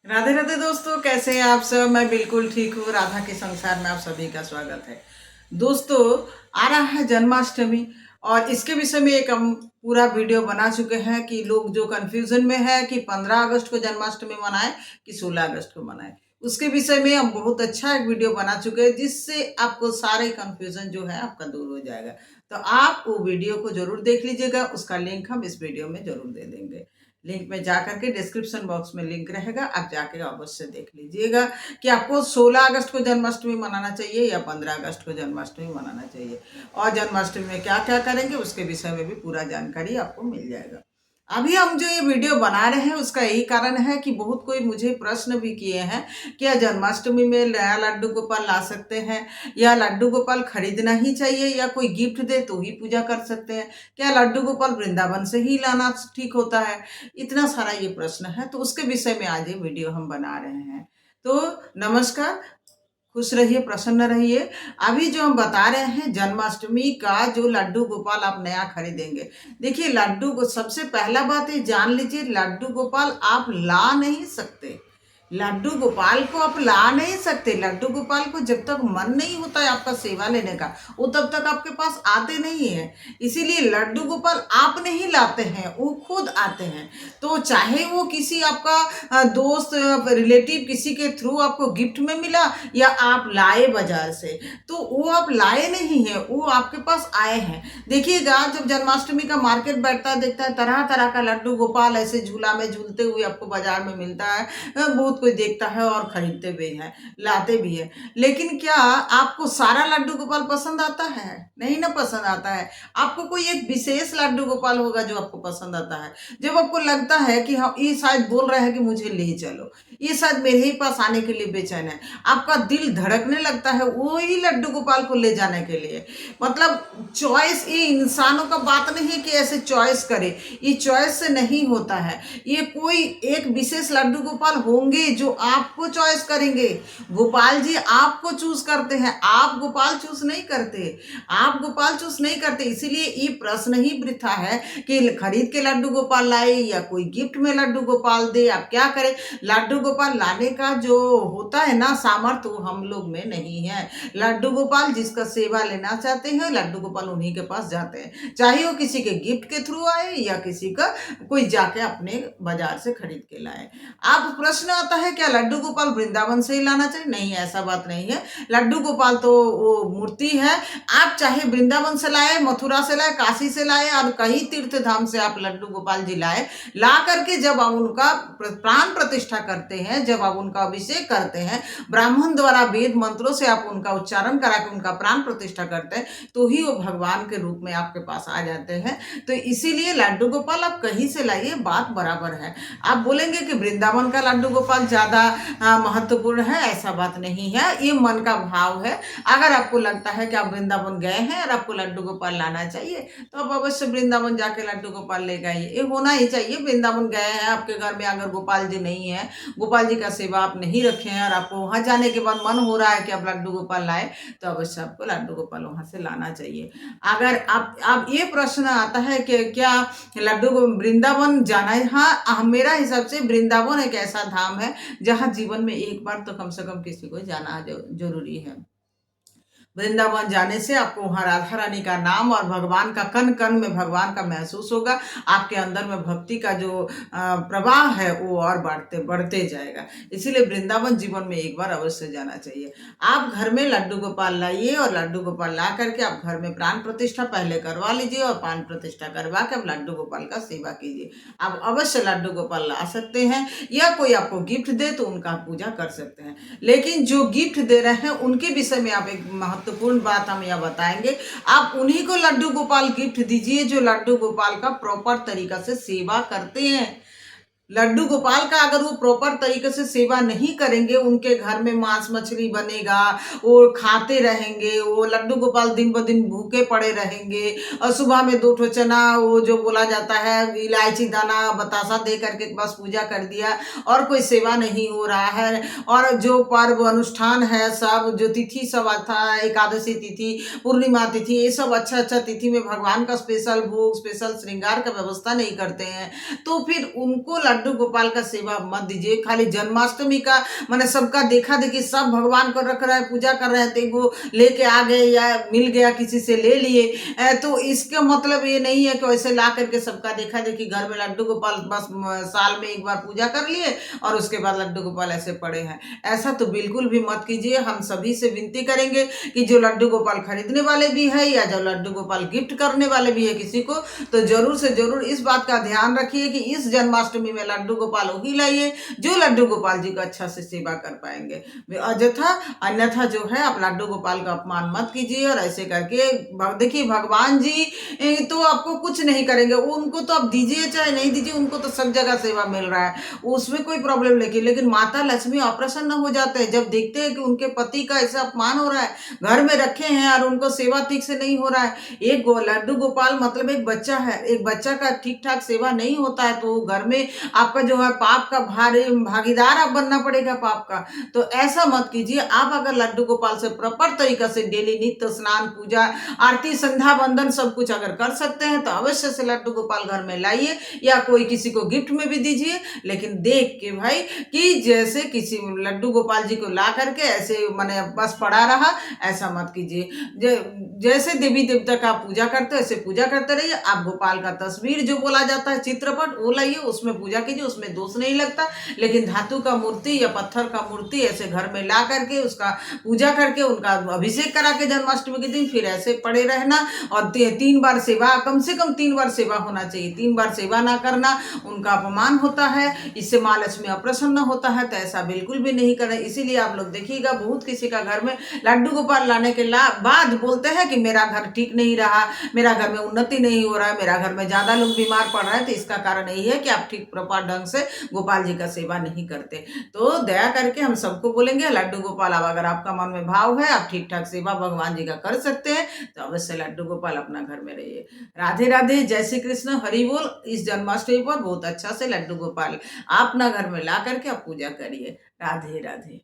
राधे राधे दोस्तों, कैसे हैं आप सब। मैं बिल्कुल ठीक हूँ। राधा के संसार में आप सभी का स्वागत है। दोस्तों, आ रहा है जन्माष्टमी और इसके विषय में एक हम पूरा वीडियो बना चुके हैं कि लोग जो कंफ्यूजन में है कि 15 अगस्त को जन्माष्टमी मनाएं कि 16 अगस्त को मनाएं, उसके विषय में हम बहुत अच्छा एक वीडियो बना चुके हैं जिससे आपको सारे कंफ्यूजन जो है आपका दूर हो जाएगा। तो आप वो वीडियो को जरूर देख लीजिएगा। उसका लिंक हम इस वीडियो में जरूर दे देंगे। लिंक में जा करके डिस्क्रिप्शन बॉक्स में लिंक रहेगा, आप जाके अवश्य देख लीजिएगा कि आपको 16 अगस्त को जन्माष्टमी मनाना चाहिए या 15 अगस्त को जन्माष्टमी मनाना चाहिए, और जन्माष्टमी में क्या क्या करेंगे उसके विषय में भी पूरा जानकारी आपको मिल जाएगा। अभी हम जो ये वीडियो बना रहे हैं उसका यही कारण है कि बहुत कोई मुझे प्रश्न भी किए हैं, क्या जन्माष्टमी में नया लड्डू गोपाल ला सकते हैं, या लड्डू गोपाल खरीदना ही चाहिए, या कोई गिफ्ट दे तो ही पूजा कर सकते हैं, क्या लड्डू गोपाल वृंदावन से ही लाना ठीक होता है। इतना सारा ये प्रश्न है, तो उसके विषय में आज ये वीडियो हम बना रहे हैं। तो नमस्कार, खुश रहिए, प्रसन्न रहिए। अभी जो हम बता रहे हैं जन्माष्टमी का जो लड्डू गोपाल आप नया खरीदेंगे, देखिए लड्डू को सबसे पहला बात ये जान लीजिए, लड्डू गोपाल आप ला नहीं सकते। लड्डू गोपाल को आप ला नहीं सकते। लड्डू गोपाल को जब तक मन नहीं होता है आपका सेवा लेने का, वो तब तक आपके पास आते नहीं है। इसीलिए लड्डू गोपाल आप नहीं लाते हैं, वो खुद आते हैं। तो चाहे वो किसी आपका दोस्त रिलेटिव किसी के थ्रू आपको गिफ्ट में मिला, या आप लाए बाजार से, तो वो आप लाए नहीं है, वो आपके पास आए हैं। देखिएगा, जब जन्माष्टमी का मार्केट बैठता है, देखता है तरह तरह का लड्डू गोपाल ऐसे झूला में झूलते हुए आपको बाजार में मिलता है। बहुत कोई देखता है और खरीदते भी हैं, लाते भी है। लेकिन क्या आपको सारा लड्डू गोपाल पसंद आता है? नहीं ना, पसंद आता है। आपको कोई एक विशेष लड्डू गोपाल होगा जो आपको पसंद आता है, जब आपको लगता है कि हाँ, ये शायद बोल रहे हैं कि मुझे ले चलो, ये शायद मेरे ही पास आने के लिए बेचैन है, आपका दिल धड़कने लगता है वही लड्डू गोपाल को ले जाने के लिए। मतलब चॉइस, ये इंसानों का बात नहीं है कि ऐसे चॉइस करे, ये चॉइस से नहीं होता है। ये कोई एक विशेष लड्डू गोपाल होंगे जो आपको चॉइस करेंगे। गोपाल जी आपको चूज करते हैं, आप गोपाल चूज नहीं करते। आप गोपाल चूज नहीं करते, इसीलिए ये प्रश्न ही वृथा है कि खरीद के लड्डू गोपाल लाए या कोई गिफ्ट में लड्डू गोपाल दे, आप क्या करें। लड्डू गोपाल लाने का जो होता है ना सामर्थ्य, वो हम लोग में नहीं है। लड्डू गोपाल जिसका सेवा लेना चाहते हैं, लड्डू गोपाल उन्हीं के पास जाते हैं, चाहे वो किसी के गिफ्ट के थ्रू आए या किसी का कोई जाके अपने बाजार से खरीद के लाए। अब प्रश्न आता है, क्या लड्डू गोपाल वृंदावन से ही लाना चाहिए? नहीं, ऐसा बात नहीं है। लड्डू गोपाल तो वो मूर्ति है, आप चाहे वृंदावन से लाए, मथुरा से लाए, काशी से लाए, और कहीं तीर्थ धाम से आप लड्डू गोपाल जी लाए, ला करके जब आप उनका प्राण प्रतिष्ठा करते हैं, जब आप उनका अभिषेक करते हैं, ब्राह्मण द्वारा वेद मंत्रों से आप उनका उच्चारण करा के उनका प्राण प्रतिष्ठा करते हैं, तो ही वो भगवान के रूप में आपके पास आ जाते हैं। तो इसीलिए लड्डू गोपाल आप कहीं से लाइए, बात बराबर है। आप बोलेंगे कि वृंदावन का लड्डू गोपाल ज्यादा महत्वपूर्ण है, ऐसा बात नहीं है, ये मन का भाव है। अगर आपको लगता है कि आप वृंदावन गए हैं और आपको लड्डू गोपाल लाना चाहिए, तो आप अवश्य वृंदावन जाके लड्डू गोपाल लेकर आइए। ये होना ही चाहिए। वृंदावन गए हैं, आपके घर में अगर गोपाल जी नहीं है, गोपाल जी का सेवा आप नहीं रखे हैं, और आपको वहां जाने के बाद मन हो रहा है कि आप लड्डू गोपाल लाए, तो अवश्य आपको लड्डू गोपाल वहां से लाना चाहिए। अगर आप ये प्रश्न आता है कि क्या लड्डू को वृंदावन जाना है, हाँ, मेरा हिसाब से वृंदावन एक ऐसा धाम है जहाँ जीवन में एक बार तो कम से कम किसी को जाना जरूरी है। वृंदावन जाने से आपको वहां राधा रानी का नाम और भगवान का कण कण में भगवान का महसूस होगा। आपके अंदर में भक्ति का जो प्रवाह है वो और बढ़ते बढ़ते जाएगा। इसीलिए वृंदावन जीवन में एक बार अवश्य जाना चाहिए। आप घर में लड्डू गोपाल लाइए, और लड्डू गोपाल ला करके आप घर में प्राण प्रतिष्ठा पहले करवा लीजिए, और प्राण प्रतिष्ठा करवा के आप लड्डू गोपाल का सेवा कीजिए। आप अवश्य लड्डू गोपाल ला सकते हैं, या कोई आपको गिफ्ट दे तो उनका पूजा कर सकते हैं। लेकिन जो गिफ्ट दे रहे हैं उनके विषय में आप एक महत्वपूर्ण बात हम यह बताएंगे, आप उन्हीं को लड्डू गोपाल गिफ्ट दीजिए जो लड्डू गोपाल का प्रॉपर तरीका से सेवा करते हैं। लड्डू गोपाल का अगर वो प्रॉपर तरीके से सेवा नहीं करेंगे, उनके घर में मांस मछली बनेगा, वो खाते रहेंगे, वो लड्डू गोपाल दिन ब दिन भूखे पड़े रहेंगे, और सुबह में 2 ठो चना, वो जो बोला जाता है इलायची दाना बतासा दे करके बस पूजा कर दिया, और कोई सेवा नहीं हो रहा है। और जो पर्व अनुष्ठान है, सब जो तिथि सब आता है, एकादशी तिथि, पूर्णिमा तिथि, ये सब अच्छा अच्छा तिथि में भगवान का स्पेशल भोग, स्पेशल श्रृंगार का व्यवस्था नहीं करते हैं, तो फिर उनको लड्डू गोपाल का सेवा मत दीजिए। खाली जन्माष्टमी का मैंने सबका देखा देखी, सब भगवान को रख रहा है, पूजा कर रहे थे, वो लेके आ गए या मिल गया किसी से ले लिए, तो इसका मतलब ये नहीं है कि वैसे ला करके सबका देखा देखी घर में लड्डू गोपाल बस साल में एक बार पूजा कर लिए और उसके बाद लड्डू गोपाल ऐसे पड़े हैं। ऐसा तो बिल्कुल भी मत कीजिए। हम सभी से विनती करेंगे कि जो लड्डू गोपाल खरीदने वाले भी है या जो लड्डू गोपाल गिफ्ट करने वाले भी है किसी को, तो जरूर से जरूर इस बात का ध्यान रखिए कि इस जन्माष्टमी में लड्डू गोपाल वही लाइए जो लड्डू गोपाल जी का अच्छा से सेवा कर पाएंगे। अजथा अन्यथा जो है आप लड्डू गोपाल का अपमान मत कीजिए। और ऐसे करके देखिए भगवान जी तो आपको कुछ नहीं करेंगे, उनको तो आप दीजिए चाहे नहीं दीजिए, उनको तो सब जगह सेवा मिल रहा है, उसमें कोई प्रॉब्लम नहीं। लेकिन माता लक्ष्मी अप्रसन्न हो जाते हैं जब देखते हैं कि उनके पति का ऐसा अपमान हो रहा है, घर में रखे हैं और उनको सेवा ठीक से नहीं हो रहा है। एक लड्डू गोपाल मतलब एक बच्चा है, एक बच्चा का ठीक ठाक सेवा नहीं होता है तो घर में आपका जो है पाप का भागीदार आप बनना पड़ेगा पाप का। तो ऐसा मत कीजिए। आप अगर लड्डू गोपाल से प्रॉपर तरीका से डेली नित्य स्नान पूजा आरती संध्या बंदन सब कुछ अगर कर सकते हैं तो अवश्य से लड्डू गोपाल घर में लाइए या कोई किसी को गिफ्ट में भी दीजिए। लेकिन देख के भाई कि जैसे किसी लड्डू गोपाल जी को ला करके ऐसे मैंने बस पड़ा रहा, ऐसा मत कीजिए। जैसे देवी देवता का पूजा करते हो ऐसे पूजा करते रहिए। आप गोपाल का तस्वीर जो बोला जाता है चित्रपट वो लाइए, उसमें पूजा कीजिए, उसमें दोष नहीं लगता। लेकिन धातु का मूर्ति या पत्थर का मूर्ति ऐसे घर में ला करके उसका पूजा करके उनका अभिषेक करा के जन्माष्टमी के दिन फिर ऐसे पड़े रहना और 3 बार सेवा, कम से कम 3 बार सेवा होना चाहिए। 3 बार सेवा ना करना उनका अपमान होता है, इससे माँ लक्ष्मी अप्रसन्न होता है। तो ऐसा बिल्कुल भी नहीं करें। इसीलिए आप लोग देखिएगा बहुत किसी का घर में लड्डू गोपाल लाने के बाद बोलते हैं कि मेरा घर ठीक नहीं रहा, मेरा घर में उन्नति नहीं हो रहा है, मेरा घर में ज्यादा लोग बीमार पड़ रहे हैं। तो इसका कारण यही है कि आप ठीक प्रॉपर ढंग से गोपाल जी का सेवा नहीं करते। तो दया करके हम सबको बोलेंगे लड्डू गोपाल अब अगर आपका मन में भाव है आप ठीक ठाक सेवा भगवान जी का कर सकते हैं तो अवश्य लड्डू गोपाल अपना घर में रहिए। राधे राधे, जय श्री कृष्ण, हरि बोल। इस जन्माष्टमी पर बहुत अच्छा से लड्डू गोपाल आप अपना घर में ला करके आप पूजा करिए। राधे राधे।